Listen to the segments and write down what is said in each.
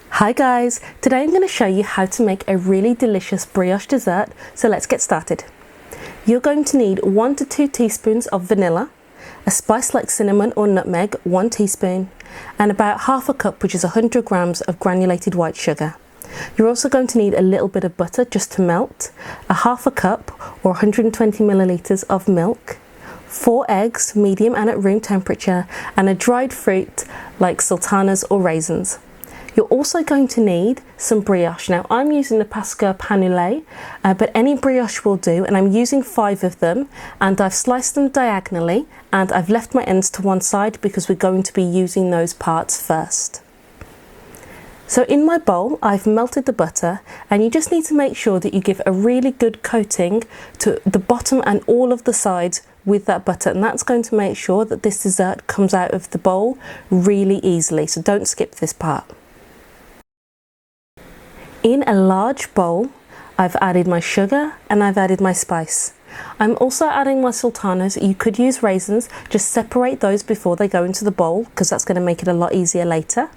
Hi guys, today I'm going to show you how to make a really delicious brioche dessert, so let's get started. You're going to need 1 to 2 teaspoons of vanilla, a spice like cinnamon or nutmeg, 1 teaspoon, and about half a cup, which is 100 grams of granulated white sugar. You're also going to need a little bit of butter just to melt, a half a cup or 120 milliliters of milk, 4 eggs, medium and at room temperature, and a dried fruit like sultanas or raisins. You're also going to need some brioche. Now I'm using the Pascal panulé, but any brioche will do, and I'm using 5 of them, and I've sliced them diagonally and I've left my ends to one side because we're going to be using those parts first. So in my bowl I've melted the butter, and you just need to make sure that you give a really good coating to the bottom and all of the sides with that butter, and that's going to make sure that this dessert comes out of the bowl really easily, so don't skip this part. In a large bowl, I've added my sugar and I've added my spice. I'm also adding my sultanas. You could use raisins, just separate those before they go into the bowl because that's going to make it a lot easier later.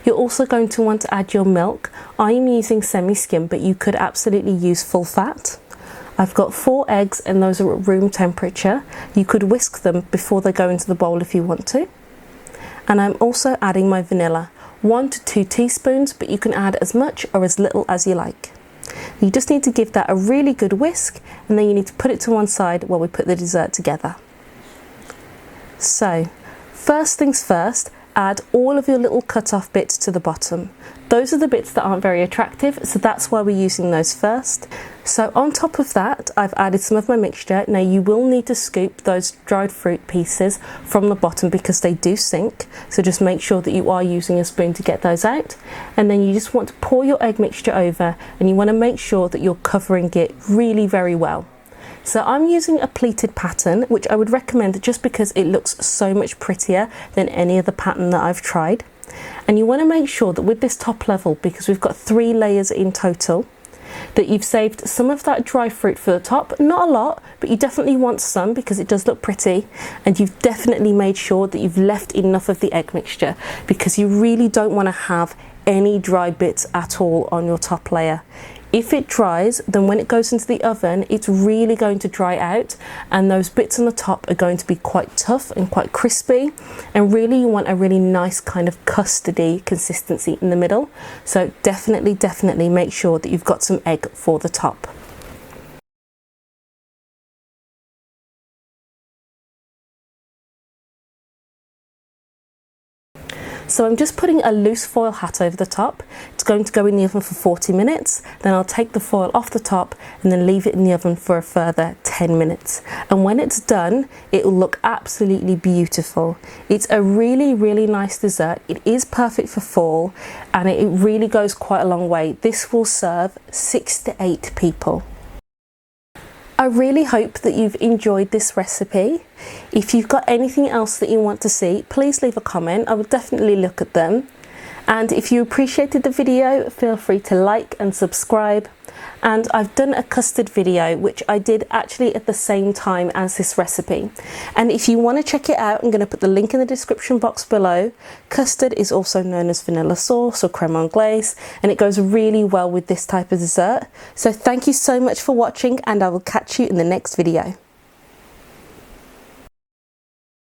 You're also going to want to add your milk. I'm using semi-skim, but you could absolutely use full fat. I've got 4 eggs and those are at room temperature. You could whisk them before they go into the bowl if you want to. And I'm also adding my vanilla. 1 to 2 teaspoons, but you can add as much or as little as you like. You just need to give that a really good whisk, and then you need to put it to one side while we put the dessert together. So, first things first, add all of your little cut off bits to the bottom. Those are the bits that aren't very attractive, so that's why we're using those first. So on top of that, I've added some of my mixture. Now you will need to scoop those dried fruit pieces from the bottom because they do sink, so just make sure that you are using a spoon to get those out. And then you just want to pour your egg mixture over, and you want to make sure that you're covering it really very well. So I'm using a pleated pattern, which I would recommend just because it looks so much prettier than any other pattern that I've tried. And you want to make sure that with this top level, because we've got 3 layers in total, that you've saved some of that dry fruit for the top. Not a lot, but you definitely want some because it does look pretty. And you've definitely made sure that you've left enough of the egg mixture because you really don't want to have any dry bits at all on your top layer. If it dries, then when it goes into the oven, it's really going to dry out, and those bits on the top are going to be quite tough and quite crispy, and really you want a really nice kind of custardy consistency in the middle. So definitely make sure that you've got some egg for the top. So I'm just putting a loose foil hat over the top. It's going to go in the oven for 40 minutes. Then I'll take the foil off the top and then leave it in the oven for a further 10 minutes. And when it's done, it will look absolutely beautiful. It's a really nice dessert. It is perfect for fall, and it really goes quite a long way. This will serve 6 to 8 people. I really hope that you've enjoyed this recipe. If you've got anything else that you want to see, please leave a comment. I will definitely look at them. And if you appreciated the video, feel free to like and subscribe. And I've done a custard video, which I did actually at the same time as this recipe. And if you want to check it out, I'm going to put the link in the description box below. Custard is also known as vanilla sauce or creme anglaise, and it goes really well with this type of dessert. So thank you so much for watching, and I will catch you in the next video.